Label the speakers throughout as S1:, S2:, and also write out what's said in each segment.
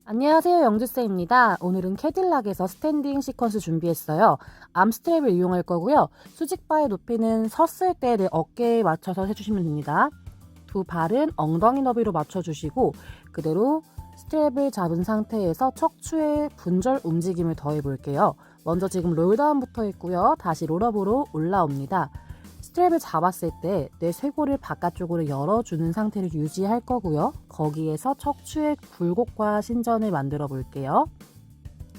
S1: 안녕하세요, 영주쌤입니다. 오늘은 캐딜락에서 스탠딩 시퀀스 준비했어요. 암 스트랩을 이용할 거고요. 수직바의 높이는 섰을 때 내 어깨에 맞춰서 해주시면 됩니다. 두 발은 엉덩이 너비로 맞춰주시고 그대로 스트랩을 잡은 상태에서 척추에 분절 움직임을 더해 볼게요. 먼저 지금 롤다운부터 했고요. 다시 롤업으로 올라옵니다. 스트랩을 잡았을 때 내 쇄골을 바깥쪽으로 열어주는 상태를 유지할 거고요. 거기에서 척추의 굴곡과 신전을 만들어 볼게요.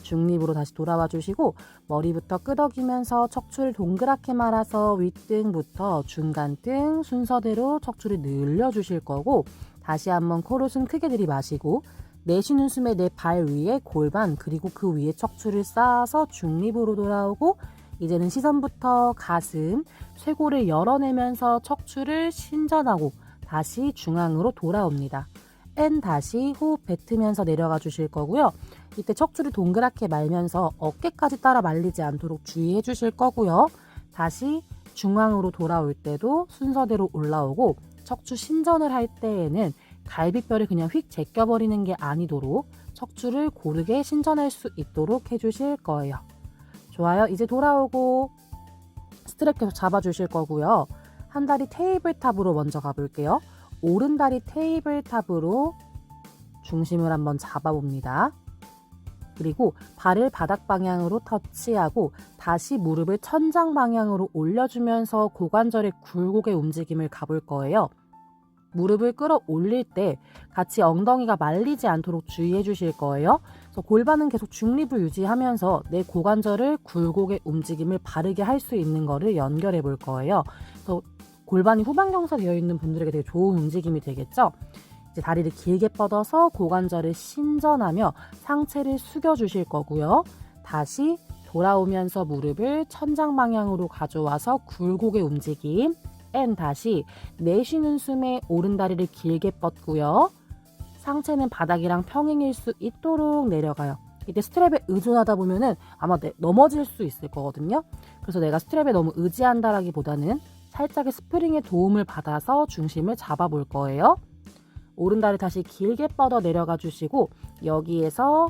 S1: 중립으로 다시 돌아와 주시고 머리부터 끄덕이면서 척추를 동그랗게 말아서 윗등부터 중간등 순서대로 척추를 늘려 주실 거고, 다시 한번 코로 숨 크게 들이마시고 내쉬는 숨에 내 발 위에 골반 그리고 그 위에 척추를 쌓아서 중립으로 돌아오고, 이제는 시선부터 가슴, 쇄골을 열어내면서 척추를 신전하고 다시 중앙으로 돌아옵니다. N 다시 호흡 뱉으면서 내려가 주실 거고요. 이때 척추를 동그랗게 말면서 어깨까지 따라 말리지 않도록 주의해 주실 거고요. 다시 중앙으로 돌아올 때도 순서대로 올라오고, 척추 신전을 할 때에는 갈비뼈를 그냥 휙 제껴버리는 게 아니도록 척추를 고르게 신전할 수 있도록 해주실 거예요. 좋아요. 이제 돌아오고 스트랩 계속 잡아주실 거고요. 한 다리 테이블탑으로 먼저 가볼게요. 오른 다리 테이블탑으로 중심을 한번 잡아봅니다. 그리고 발을 바닥 방향으로 터치하고 다시 무릎을 천장 방향으로 올려주면서 고관절의 굴곡의 움직임을 가볼 거예요. 무릎을 끌어올릴 때 같이 엉덩이가 말리지 않도록 주의해 주실 거예요. 그래서 골반은 계속 중립을 유지하면서 내 고관절을 굴곡의 움직임을 바르게 할 수 있는 거를 연결해 볼 거예요. 그래서 골반이 후방경사 되어 있는 분들에게 되게 좋은 움직임이 되겠죠. 이제 다리를 길게 뻗어서 고관절을 신전하며 상체를 숙여 주실 거고요. 다시 돌아오면서 무릎을 천장 방향으로 가져와서 굴곡의 움직임. N 다시 내쉬는 숨에 오른다리를 길게 뻗고요. 상체는 바닥이랑 평행일 수 있도록 내려가요. 이때 스트랩에 의존하다 보면은 아마 넘어질 수 있을 거거든요. 그래서 내가 스트랩에 너무 의지한다라기보다는 살짝의 스프링의 도움을 받아서 중심을 잡아 볼 거예요. 오른다리 다시 길게 뻗어 내려가 주시고, 여기에서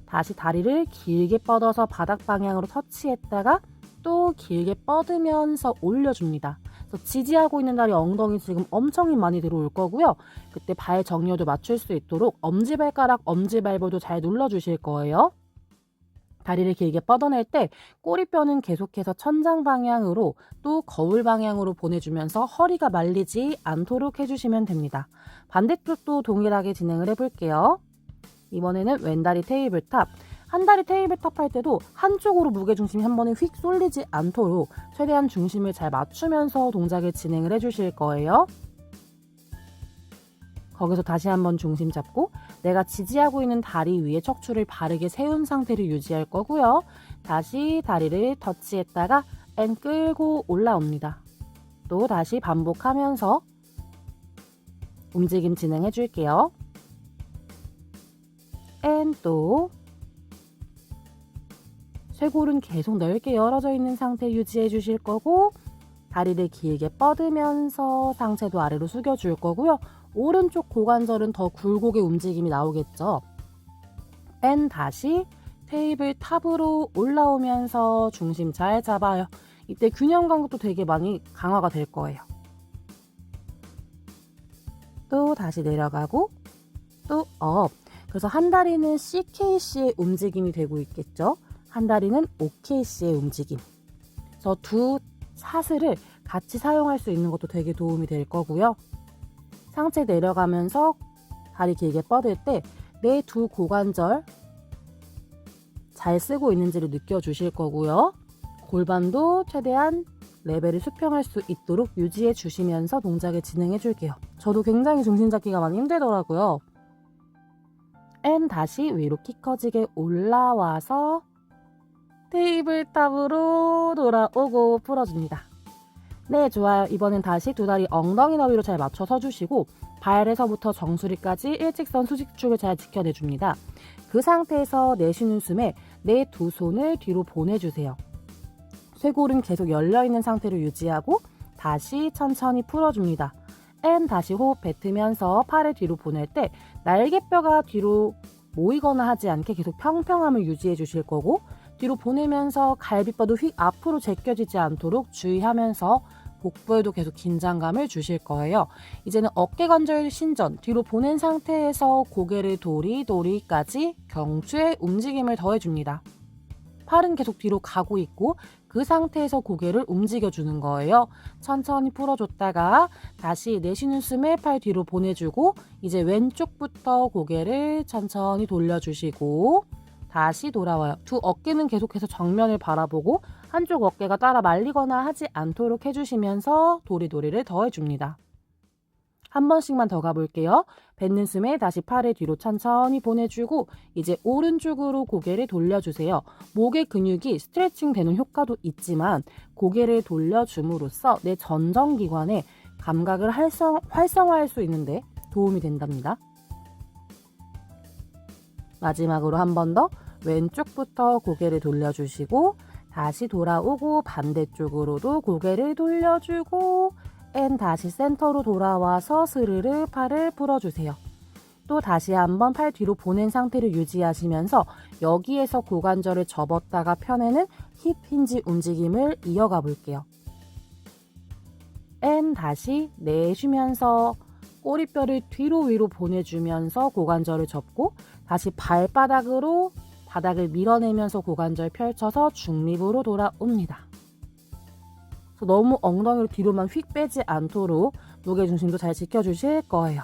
S1: 다시 다리를 길게 뻗어서 바닥 방향으로 터치했다가 또 길게 뻗으면서 올려줍니다. 그래서 지지하고 있는 다리 엉덩이 지금 엄청 많이 들어올 거고요. 그때 발 정렬도 맞출 수 있도록 엄지발가락, 엄지발볼도 잘 눌러주실 거예요. 다리를 길게 뻗어낼 때 꼬리뼈는 계속해서 천장 방향으로 또 거울 방향으로 보내주면서 허리가 말리지 않도록 해주시면 됩니다. 반대쪽도 동일하게 진행을 해볼게요. 이번에는 왼다리 테이블탑. 한 다리 테이블탑 할 때도 한쪽으로 무게중심이 한 번에 휙 쏠리지 않도록 최대한 중심을 잘 맞추면서 동작을 진행을 해주실 거예요. 거기서 다시 한번 중심 잡고 내가 지지하고 있는 다리 위에 척추를 바르게 세운 상태를 유지할 거고요. 다시 다리를 터치했다가 N 끌고 올라옵니다. 또 다시 반복하면서 움직임 진행해 줄게요. N 또 쇄골은 계속 넓게 열어져 있는 상태 유지해 주실 거고, 다리를 길게 뻗으면서 상체도 아래로 숙여 줄 거고요. 오른쪽 고관절은 더 굴곡의 움직임이 나오겠죠. N 다시 테이블 탑으로 올라오면서 중심 잘 잡아요. 이때 균형 감각도 되게 많이 강화가 될 거예요. 또 다시 내려가고 또 업. 그래서 한 다리는 CKC의 움직임이 되고 있겠죠. 한 다리는 OKC의 움직임. 그래서 두 사슬을 같이 사용할 수 있는 것도 되게 도움이 될 거고요. 상체 내려가면서 다리 길게 뻗을 때 내 두 고관절 잘 쓰고 있는지를 느껴주실 거고요. 골반도 최대한 레벨을 수평할 수 있도록 유지해 주시면서 동작을 진행해 줄게요. 저도 굉장히 중심 잡기가 많이 힘들더라고요. N 다시 위로 키 커지게 올라와서 테이블탑으로 돌아오고 풀어줍니다. 네, 좋아요. 이번엔 다시 두 다리 엉덩이 너비로 잘 맞춰 서주시고 발에서부터 정수리까지 일직선 수직축을 잘 지켜내줍니다. 그 상태에서 내쉬는 숨에 내 두 손을 뒤로 보내주세요. 쇄골은 계속 열려있는 상태로 유지하고 다시 천천히 풀어줍니다. N 다시 호흡 뱉으면서 팔을 뒤로 보낼 때 날개뼈가 뒤로 모이거나 하지 않게 계속 평평함을 유지해 주실 거고, 뒤로 보내면서 갈비뼈도 휙 앞으로 제껴지지 않도록 주의하면서 복부에도 계속 긴장감을 주실 거예요. 이제는 어깨 관절 신전, 뒤로 보낸 상태에서 고개를 도리도리까지 경추에 움직임을 더해줍니다. 팔은 계속 뒤로 가고 있고 그 상태에서 고개를 움직여주는 거예요. 천천히 풀어줬다가 다시 내쉬는 숨에 팔 뒤로 보내주고 이제 왼쪽부터 고개를 천천히 돌려주시고 다시 돌아와요. 두 어깨는 계속해서 정면을 바라보고 한쪽 어깨가 따라 말리거나 하지 않도록 해주시면서 도리도리를 더해줍니다. 한 번씩만 더 가볼게요. 뱉는 숨에 다시 팔을 뒤로 천천히 보내주고 이제 오른쪽으로 고개를 돌려주세요. 목의 근육이 스트레칭 되는 효과도 있지만 고개를 돌려줌으로써 내 전정기관의 감각을 활성화할 수 있는데 도움이 된답니다. 마지막으로 한 번 더 왼쪽부터 고개를 돌려주시고 다시 돌아오고 반대쪽으로도 고개를 돌려주고 다시 센터로 돌아와서 스르르 팔을 풀어주세요. 또 다시 한번 팔 뒤로 보낸 상태를 유지하시면서 여기에서 고관절을 접었다가 펴내는 힙 힌지 움직임을 이어가 볼게요. 다시 내쉬면서 꼬리뼈를 뒤로 위로 보내주면서 고관절을 접고 다시 발바닥으로 바닥을 밀어내면서 고관절 펼쳐서 중립으로 돌아옵니다. 너무 엉덩이를 뒤로만 휙 빼지 않도록 무게중심도 잘 지켜주실 거예요.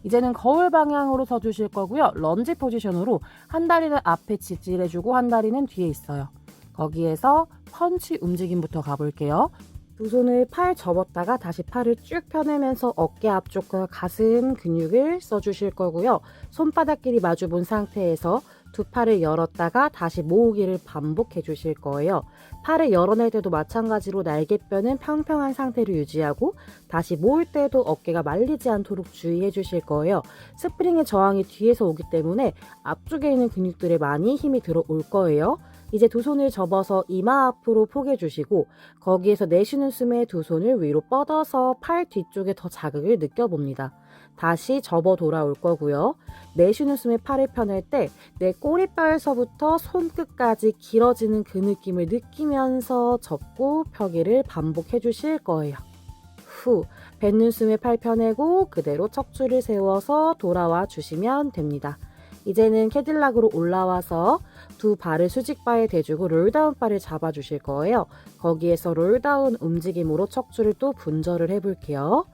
S1: 이제는 거울 방향으로 서주실 거고요. 런지 포지션으로 한 다리는 앞에 직질해주고 한 다리는 뒤에 있어요. 거기에서 펀치 움직임부터 가볼게요. 두 손을 팔 접었다가 다시 팔을 쭉 펴내면서 어깨 앞쪽과 가슴 근육을 써주실 거고요. 손바닥끼리 마주본 상태에서 두 팔을 열었다가 다시 모으기를 반복해 주실 거예요. 팔을 열어낼 때도 마찬가지로 날개뼈는 평평한 상태를 유지하고 다시 모을 때도 어깨가 말리지 않도록 주의해 주실 거예요. 스프링의 저항이 뒤에서 오기 때문에 앞쪽에 있는 근육들에 많이 힘이 들어올 거예요. 이제 두 손을 접어서 이마 앞으로 포개 주시고 거기에서 내쉬는 숨에 두 손을 위로 뻗어서 팔 뒤쪽에 더 자극을 느껴봅니다. 다시 접어 돌아올 거고요. 내쉬는 숨에 팔을 펴낼 때 내 꼬리뼈에서부터 손끝까지 길어지는 그 느낌을 느끼면서 접고 펴기를 반복해 주실 거예요. 후, 뱉는 숨에 팔 펴내고 그대로 척추를 세워서 돌아와 주시면 됩니다. 이제는 캐딜락으로 올라와서 두 발을 수직바에 대주고 롤다운 바를 잡아주실 거예요. 거기에서 롤다운 움직임으로 척추를 또 분절을 해볼게요.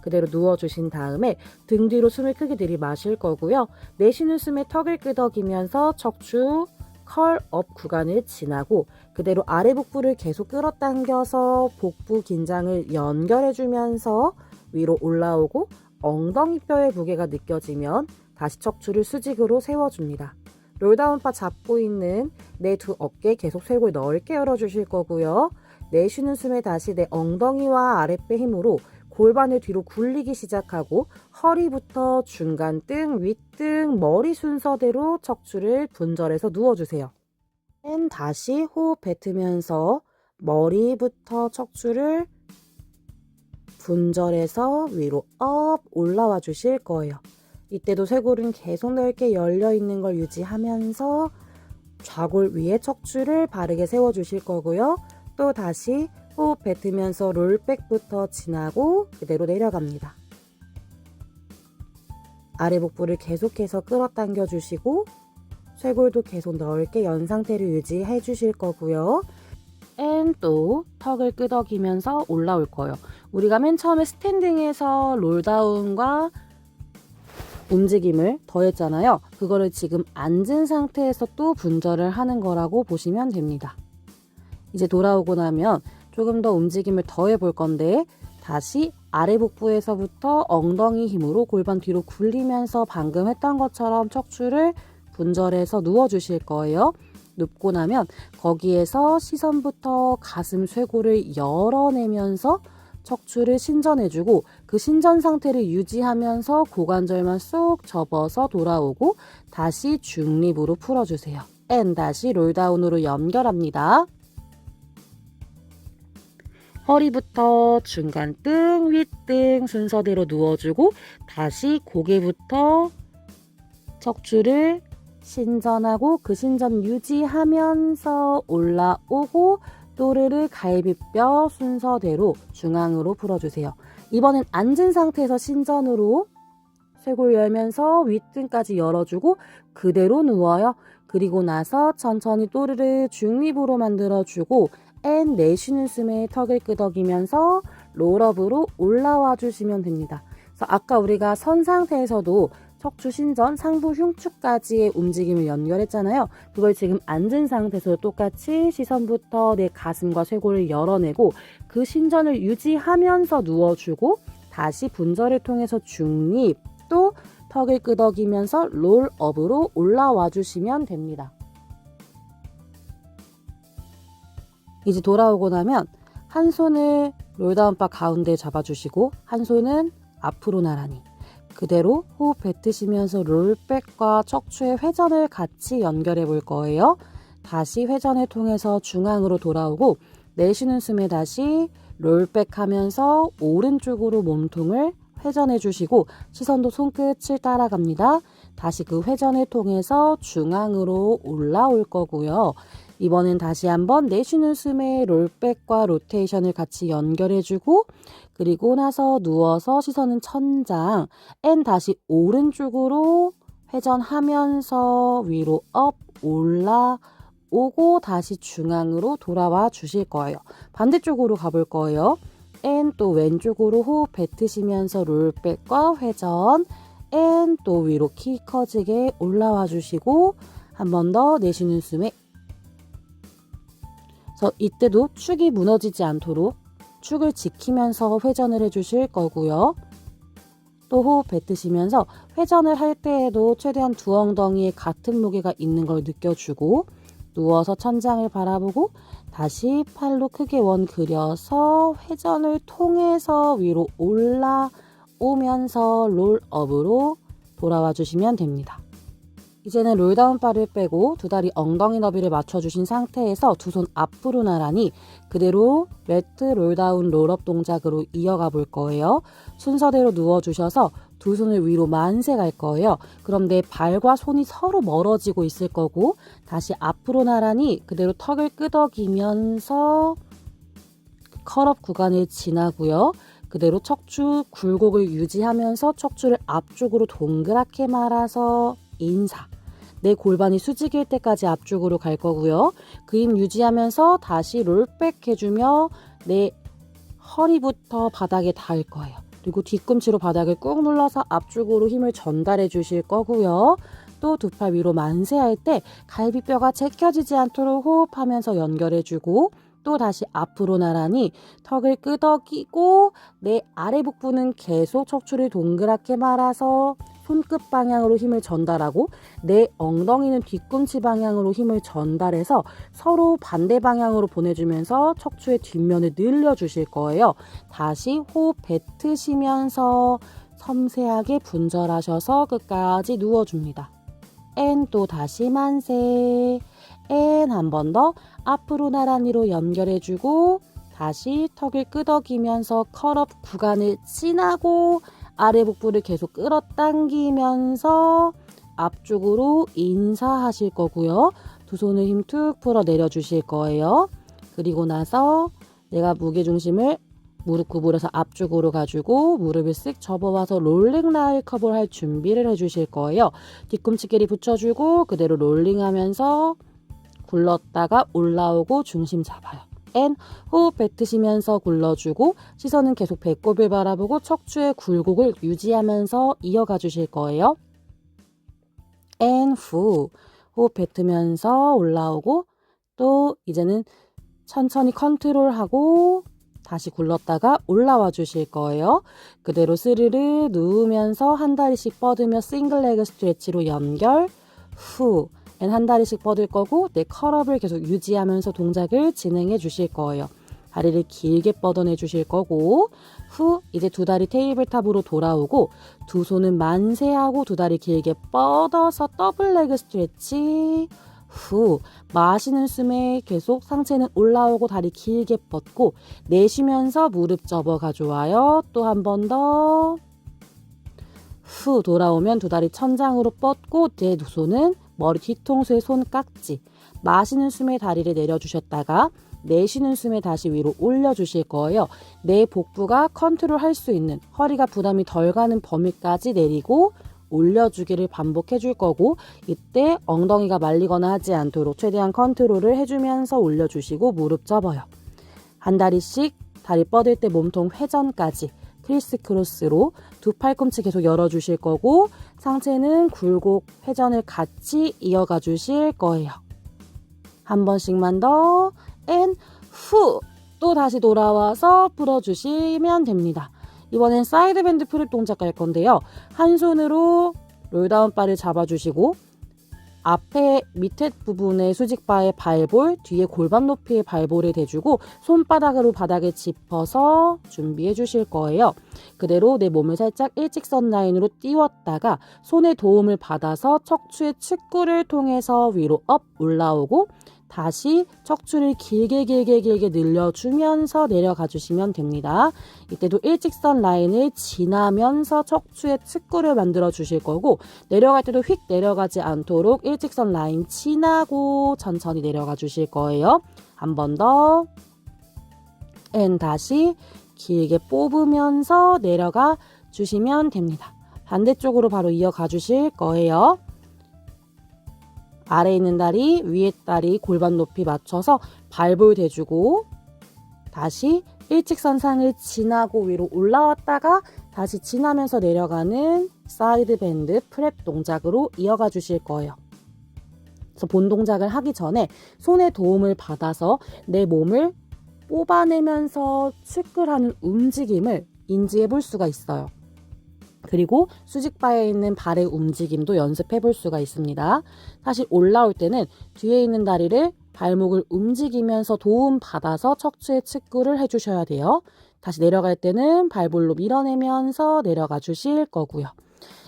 S1: 그대로 누워주신 다음에 등 뒤로 숨을 크게 들이마실 거고요. 내쉬는 숨에 턱을 끄덕이면서 척추 컬업 구간을 지나고 그대로 아래 복부를 계속 끌어당겨서 복부 긴장을 연결해주면서 위로 올라오고 엉덩이뼈의 무게가 느껴지면 다시 척추를 수직으로 세워줍니다. 롤다운바 잡고 있는 내 두 어깨 계속 쇄골 넓게 열어주실 거고요. 내쉬는 숨에 다시 내 엉덩이와 아랫배 힘으로 골반을 뒤로 굴리기 시작하고 허리부터 중간 등, 윗등, 머리 순서대로 척추를 분절해서 누워주세요. 다시 호흡 뱉으면서 머리부터 척추를 분절해서 위로 업 올라와 주실 거예요. 이때도 쇄골은 계속 넓게 열려 있는 걸 유지하면서 좌골 위에 척추를 바르게 세워 주실 거고요. 또 다시 호흡 뱉으면서 롤백부터 지나고 그대로 내려갑니다. 아래 복부를 계속해서 끌어당겨 주시고 쇄골도 계속 넓게 연 상태를 유지해 주실 거고요. 또 턱을 끄덕이면서 올라올 거예요. 우리가 맨 처음에 스탠딩에서 롤다운과 움직임을 더했잖아요. 그거를 지금 앉은 상태에서 또 분절을 하는 거라고 보시면 됩니다. 이제 돌아오고 나면 조금 더 움직임을 더해 볼 건데 다시 아래 복부에서부터 엉덩이 힘으로 골반 뒤로 굴리면서 방금 했던 것처럼 척추를 분절해서 누워 주실 거예요. 눕고 나면 거기에서 시선부터 가슴 쇄골을 열어내면서 척추를 신전해주고 그 신전 상태를 유지하면서 고관절만 쏙 접어서 돌아오고 다시 중립으로 풀어주세요. 다시 롤다운으로 연결합니다. 허리부터 중간 등, 윗등 순서대로 누워주고 다시 고개부터 척추를 신전하고 그 신전 유지하면서 올라오고 또르르 갈비뼈 순서대로 중앙으로 풀어주세요. 이번엔 앉은 상태에서 신전으로 쇄골 열면서 윗등까지 열어주고 그대로 누워요. 그리고 나서 천천히 또르르 중립으로 만들어주고 내쉬는 숨에 턱을 끄덕이면서 롤업으로 올라와 주시면 됩니다. 그래서 아까 우리가 선 상태에서도 척추 신전 상부 흉추까지의 움직임을 연결했잖아요. 그걸 지금 앉은 상태에서 똑같이 시선부터 내 가슴과 쇄골을 열어내고 그 신전을 유지하면서 누워주고 다시 분절을 통해서 중립 또 턱을 끄덕이면서 롤업으로 올라와 주시면 됩니다. 이제 돌아오고 나면 한 손을 롤다운바 가운데 잡아주시고 한 손은 앞으로 나란히 그대로 호흡 뱉으시면서 롤백과 척추의 회전을 같이 연결해 볼 거예요. 다시 회전을 통해서 중앙으로 돌아오고 내쉬는 숨에 다시 롤백 하면서 오른쪽으로 몸통을 회전해 주시고 시선도 손끝을 따라갑니다. 다시 그 회전을 통해서 중앙으로 올라올 거고요. 이번엔 다시 한번 내쉬는 숨에 롤백과 로테이션을 같이 연결해주고 그리고 나서 누워서 시선은 천장 다시 오른쪽으로 회전하면서 위로 업 올라오고 다시 중앙으로 돌아와 주실 거예요. 반대쪽으로 가볼 거예요. 또 왼쪽으로 호흡 뱉으시면서 롤백과 회전 또 위로 키 커지게 올라와 주시고 한 번 더 내쉬는 숨에 그래서 이때도 축이 무너지지 않도록 축을 지키면서 회전을 해주실 거고요. 또 호흡 뱉으시면서 회전을 할 때에도 최대한 두 엉덩이에 같은 무게가 있는 걸 느껴주고 누워서 천장을 바라보고 다시 팔로 크게 원 그려서 회전을 통해서 위로 올라오면서 롤업으로 돌아와 주시면 됩니다. 이제는 롤다운 바를 빼고 두 다리 엉덩이 너비를 맞춰주신 상태에서 두 손 앞으로 나란히 그대로 매트 롤다운 롤업 동작으로 이어가 볼 거예요. 순서대로 누워주셔서 두 손을 위로 만세 갈 거예요. 그럼 내 발과 손이 서로 멀어지고 있을 거고 다시 앞으로 나란히 그대로 턱을 끄덕이면서 컬업 구간을 지나고요. 그대로 척추 굴곡을 유지하면서 척추를 앞쪽으로 동그랗게 말아서 인사. 내 골반이 수직일 때까지 앞쪽으로 갈 거고요. 그 힘 유지하면서 다시 롤백 해주며 내 허리부터 바닥에 닿을 거예요. 그리고 뒤꿈치로 바닥을 꾹 눌러서 앞쪽으로 힘을 전달해 주실 거고요. 또 두 팔 위로 만세할 때 갈비뼈가 제껴지지 않도록 호흡하면서 연결해주고 또 다시 앞으로 나란히 턱을 끄덕이고 내 아래 복부는 계속 척추를 동그랗게 말아서 손끝 방향으로 힘을 전달하고 내 엉덩이는 뒤꿈치 방향으로 힘을 전달해서 서로 반대 방향으로 보내주면서 척추의 뒷면을 늘려주실 거예요. 다시 호흡 뱉으시면서 섬세하게 분절하셔서 끝까지 누워줍니다. 또 다시 만세. 한 번 더 앞으로 나란히로 연결해주고 다시 턱을 끄덕이면서 컬업 구간을 지나고 아래 복부를 계속 끌어당기면서 앞쪽으로 인사하실 거고요. 두 손을 힘 툭 풀어 내려주실 거예요. 그리고 나서 내가 무게중심을 무릎 구부려서 앞쪽으로 가지고 무릎을 쓱 접어와서 롤링 라일 컵을 할 준비를 해주실 거예요. 뒤꿈치끼리 붙여주고 그대로 롤링하면서 굴렀다가 올라오고 중심 잡아요. 호흡 뱉으시면서 굴러주고 시선은 계속 배꼽을 바라보고 척추의 굴곡을 유지하면서 이어가 주실 거예요. 후 호흡 뱉으면서 올라오고 또 이제는 천천히 컨트롤하고 다시 굴렀다가 올라와 주실 거예요. 그대로 스르르 누우면서 한 다리씩 뻗으며 싱글 레그 스트레치로 연결. 후 한 다리씩 뻗을 거고 내 컬업을 계속 유지하면서 동작을 진행해 주실 거예요. 다리를 길게 뻗어내 주실 거고 후 이제 두 다리 테이블탑으로 돌아오고 두 손은 만세하고 두 다리 길게 뻗어서 더블 레그 스트레치. 후 마시는 숨에 계속 상체는 올라오고 다리 길게 뻗고 내쉬면서 무릎 접어 가져와요. 또 한 번 더. 후 돌아오면 두 다리 천장으로 뻗고 내 두 손은 머리 뒤통수의 손깍지, 마시는 숨에 다리를 내려주셨다가 내쉬는 숨에 다시 위로 올려주실 거예요. 내 복부가 컨트롤할 수 있는, 허리가 부담이 덜 가는 범위까지 내리고 올려주기를 반복해 줄 거고, 이때 엉덩이가 말리거나 하지 않도록 최대한 컨트롤을 해주면서 올려주시고 무릎 접어요. 한 다리씩 다리 뻗을 때 몸통 회전까지 크리스 크로스로 두 팔꿈치 계속 열어주실 거고, 상체는 굴곡 회전을 같이 이어가 주실 거예요. 한 번씩만 더, 앤 후, 또 다시 돌아와서 풀어주시면 됩니다. 이번엔 사이드 밴드 프랩 동작 할 건데요. 한 손으로 롤다운 바를 잡아주시고, 앞에 밑에 부분에 수직바에 발볼, 뒤에 골반 높이의 발볼을 대주고 손바닥으로 바닥에 짚어서 준비해 주실 거예요. 그대로 내 몸을 살짝 일직선 라인으로 띄웠다가 손의 도움을 받아서 척추의 측구를 통해서 위로 업 올라오고, 다시 척추를 길게 늘려주면서 내려가 주시면 됩니다. 이때도 일직선 라인을 지나면서 척추의 측구를 만들어 주실 거고, 내려갈 때도 휙 내려가지 않도록 일직선 라인 지나고 천천히 내려가 주실 거예요. 한 번 더. 앤 다시 길게 뽑으면서 내려가 주시면 됩니다. 반대쪽으로 바로 이어가 주실 거예요. 아래에 있는 다리, 위에 다리 골반 높이 맞춰서 발볼 대주고, 다시 일직선상을 지나고 위로 올라왔다가 다시 지나면서 내려가는 사이드 밴드 프랩 동작으로 이어가 주실 거예요. 그래서 본 동작을 하기 전에 손의 도움을 받아서 내 몸을 뽑아내면서 측근하는 움직임을 인지해 볼 수가 있어요. 그리고 수직바에 있는 발의 움직임도 연습해 볼 수가 있습니다. 사실 올라올 때는 뒤에 있는 다리를 발목을 움직이면서 도움 받아서 척추의 측구를 해주셔야 돼요. 다시 내려갈 때는 발볼로 밀어내면서 내려가 주실 거고요.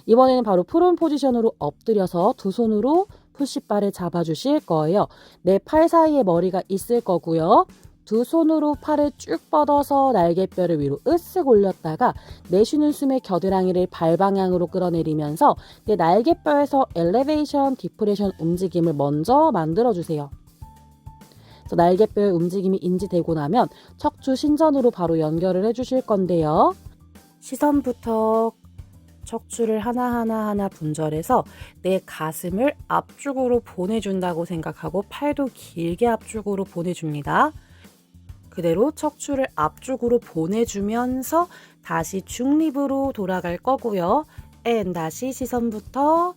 S1: 이번에는 바로 프론 포지션으로 엎드려서 두 손으로 푸시바를 잡아주실 거예요. 내 팔 사이에 머리가 있을 거고요. 두 손으로 팔을 쭉 뻗어서 날개뼈를 위로 으쓱 올렸다가 내쉬는 숨에 겨드랑이를 발 방향으로 끌어내리면서 내 날개뼈에서 엘리베이션, 디프레션 움직임을 먼저 만들어주세요. 그래서 날개뼈의 움직임이 인지되고 나면 척추 신전으로 바로 연결을 해주실 건데요. 시선부터 척추를 하나하나 분절해서 내 가슴을 앞쪽으로 보내준다고 생각하고 팔도 길게 앞쪽으로 보내줍니다. 그대로 척추를 앞쪽으로 보내주면서 다시 중립으로 돌아갈 거고요. 앤 다시 시선부터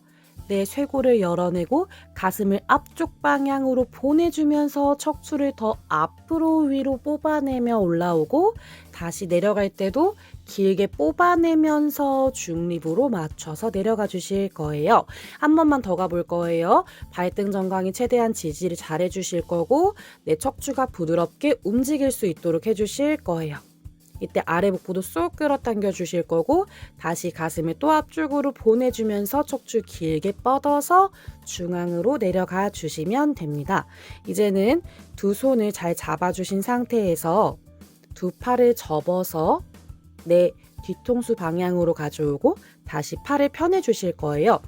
S1: 내 쇄골을 열어내고 가슴을 앞쪽 방향으로 보내주면서 척추를 더 앞으로 위로 뽑아내며 올라오고, 다시 내려갈 때도 길게 뽑아내면서 중립으로 맞춰서 내려가 주실 거예요. 한 번만 더 가볼 거예요. 발등 정강이 최대한 지지를 잘 해주실 거고, 내 척추가 부드럽게 움직일 수 있도록 해주실 거예요. 이때 아래 복부도 쏙 끌어당겨 주실 거고, 다시 가슴을 또 앞쪽으로 보내주면서 척추 길게 뻗어서 중앙으로 내려가 주시면 됩니다. 이제는 두 손을 잘 잡아주신 상태에서 두 팔을 접어서 내 뒤통수 방향으로 가져오고 다시 팔을 펴내 주실 거예요.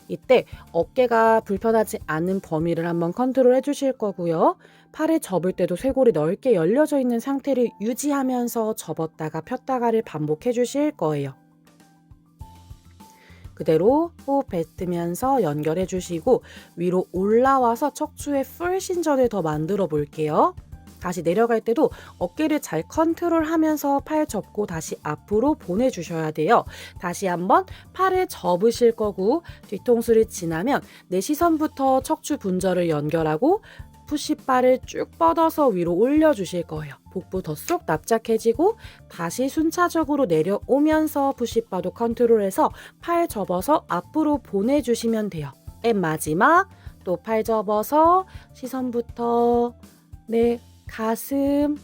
S1: 이때 어깨가 불편하지 않은 범위를 한번 컨트롤 해 주실 거고요. 팔을 접을 때도 쇄골이 넓게 열려져 있는 상태를 유지하면서 접었다가 폈다가를 반복해 주실 거예요. 그대로 호흡 뱉으면서 연결해 주시고 위로 올라와서 척추의 풀 신전을 더 만들어 볼게요. 다시 내려갈 때도 어깨를 잘 컨트롤하면서 팔 접고 다시 앞으로 보내주셔야 돼요. 다시 한번 팔을 접으실 거고, 뒤통수를 지나면 내 시선부터 척추 분절을 연결하고 푸시바를 쭉 뻗어서 위로 올려주실 거예요. 복부 더 쏙 납작해지고 다시 순차적으로 내려오면서 푸시바도 컨트롤해서 팔 접어서 앞으로 보내주시면 돼요. 앤 마지막 또 팔 접어서 시선부터 내 가슴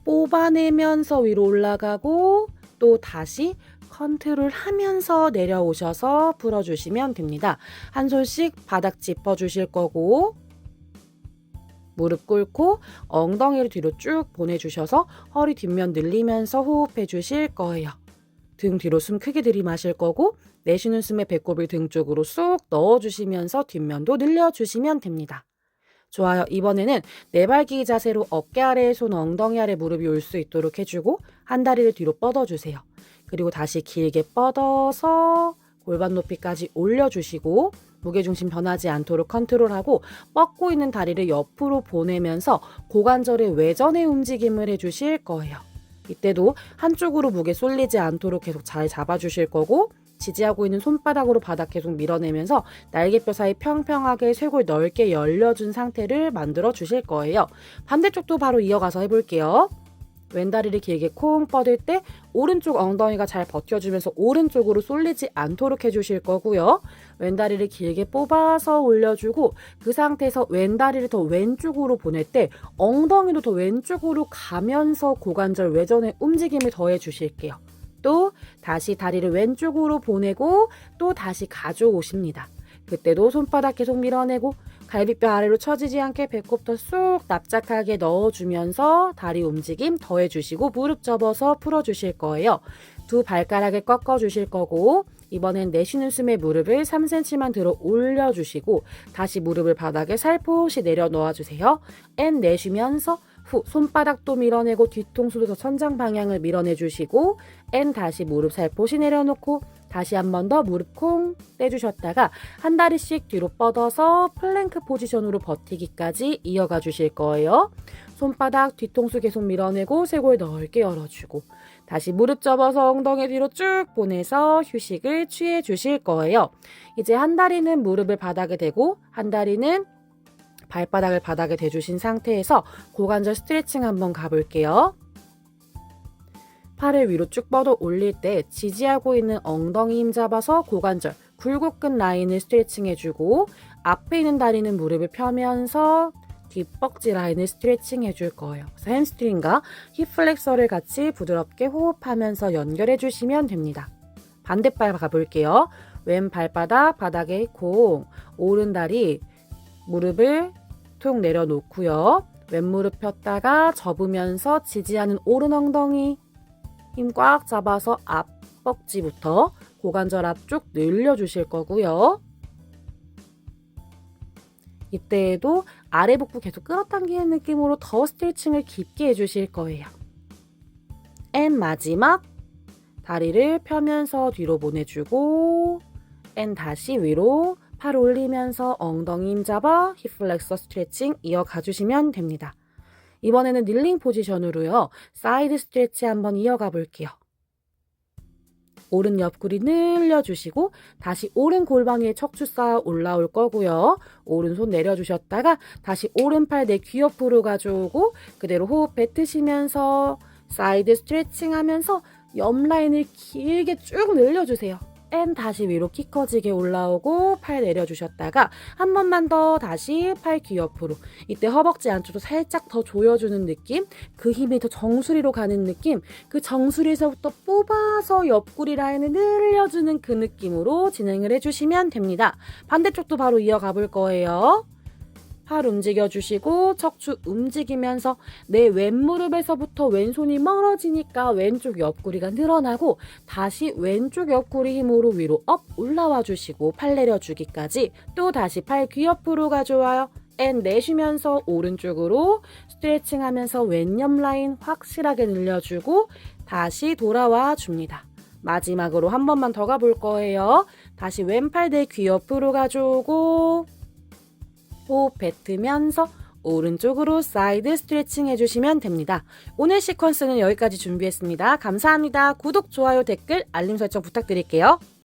S1: 뽑아내면서 위로 올라가고 또 다시 컨트롤하면서 내려오셔서 풀어주시면 됩니다. 한 손씩 바닥 짚어주실 거고, 무릎 꿇고 엉덩이를 뒤로 쭉 보내주셔서 허리 뒷면 늘리면서 호흡해 주실 거예요. 등 뒤로 숨 크게 들이마실 거고 내쉬는 숨에 배꼽을 등 쪽으로 쏙 넣어주시면서 뒷면도 늘려주시면 됩니다. 좋아요. 이번에는 내발기 자세로 어깨 아래에 손, 엉덩이 아래 무릎이 올 수 있도록 해주고 한 다리를 뒤로 뻗어주세요. 그리고 다시 길게 뻗어서 골반 높이까지 올려주시고 무게중심 변하지 않도록 컨트롤하고 뻗고 있는 다리를 옆으로 보내면서 고관절의 외전의 움직임을 해주실 거예요. 이때도 한쪽으로 무게 쏠리지 않도록 계속 잘 잡아주실 거고 지지하고 있는 손바닥으로 바닥 계속 밀어내면서 날개뼈 사이 평평하게 쇄골 넓게 열려준 상태를 만들어 주실 거예요. 반대쪽도 바로 이어가서 해볼게요. 왼다리를 길게 콩 뻗을 때 오른쪽 엉덩이가 잘 버텨주면서 오른쪽으로 쏠리지 않도록 해주실 거고요. 왼다리를 길게 뽑아서 올려주고 그 상태에서 왼다리를 더 왼쪽으로 보낼 때 엉덩이도 더 왼쪽으로 가면서 고관절 외전의 움직임을 더해 주실게요. 또 다시 다리를 왼쪽으로 보내고 또 다시 가져오십니다. 그때도 손바닥 계속 밀어내고 갈비뼈 아래로 처지지 않게 배꼽도 쏙 납작하게 넣어주면서 다리 움직임 더해주시고 무릎 접어서 풀어주실 거예요. 두 발가락을 꺾어주실 거고 이번엔 내쉬는 숨에 무릎을 3cm만 들어 올려주시고 다시 무릎을 바닥에 살포시 내려 놓아주세요. 앤 내쉬면서 후 손바닥도 밀어내고 뒤통수도 더 천장 방향을 밀어내주시고 앤 다시 무릎 살포시 내려놓고 다시 한 번 더 무릎 콩 떼주셨다가 한 다리씩 뒤로 뻗어서 플랭크 포지션으로 버티기까지 이어가 주실 거예요. 손바닥 뒤통수 계속 밀어내고 쇄골 넓게 열어주고 다시 무릎 접어서 엉덩이 뒤로 쭉 보내서 휴식을 취해 주실 거예요. 이제 한 다리는 무릎을 바닥에 대고 한 다리는 발바닥을 바닥에 대주신 상태에서 고관절 스트레칭 한번 가볼게요. 팔을 위로 쭉 뻗어 올릴 때 지지하고 있는 엉덩이 힘 잡아서 고관절, 굴곡근 라인을 스트레칭 해주고 앞에 있는 다리는 무릎을 펴면서 뒷벅지 라인을 스트레칭 해줄 거예요. 그래서 햄스트링과 힙 플렉서를 같이 부드럽게 호흡하면서 연결해 주시면 됩니다. 반대발 가볼게요. 왼 발바닥 바닥에 콩, 오른 다리 무릎을 툭 내려놓고요. 왼무릎 폈다가 접으면서 지지하는 오른 엉덩이 힘 꽉 잡아서 앞벅지부터 고관절 앞쪽 늘려주실 거고요. 이때에도 아래 복부 계속 끌어당기는 느낌으로 더 스트레칭을 깊게 해주실 거예요. 앤 마지막 다리를 펴면서 뒤로 보내주고 앤 다시 위로 팔 올리면서 엉덩이 힘 잡아 힙 플렉서 스트레칭 이어가 주시면 됩니다. 이번에는 닐링 포지션으로요. 사이드 스트레치 한번 이어가 볼게요. 오른 옆구리 늘려주시고 다시 오른 골반 위에 척추 쌓아 올라올 거고요. 오른손 내려주셨다가 다시 오른팔 내 귀 옆으로 가져오고 그대로 호흡 뱉으시면서 사이드 스트레칭 하면서 옆 라인을 길게 쭉 늘려주세요. 앤 다시 위로 키 커지게 올라오고 팔 내려주셨다가 한 번만 더 다시 팔 귀 옆으로 이때 허벅지 안쪽도 살짝 더 조여주는 느낌 그 힘이 더 정수리로 가는 느낌 그 정수리에서부터 뽑아서 옆구리 라인을 늘려주는 그 느낌으로 진행을 해주시면 됩니다. 반대쪽도 바로 이어가 볼 거예요. 팔 움직여주시고 척추 움직이면서 내 왼무릎에서부터 왼손이 멀어지니까 왼쪽 옆구리가 늘어나고 다시 왼쪽 옆구리 힘으로 위로 업 올라와 주시고 팔 내려주기까지 또 다시 팔 귀 옆으로 가져와요. 앤 내쉬면서 오른쪽으로 스트레칭 하면서 왼옆 라인 확실하게 늘려주고 다시 돌아와 줍니다. 마지막으로 한 번만 더 가볼 거예요. 다시 왼팔 내 귀 옆으로 가져오고 호흡 뱉으면서 오른쪽으로 사이드 스트레칭 해주시면 됩니다. 오늘 시퀀스는 여기까지 준비했습니다. 감사합니다. 구독, 좋아요, 댓글, 알림 설정 부탁드릴게요.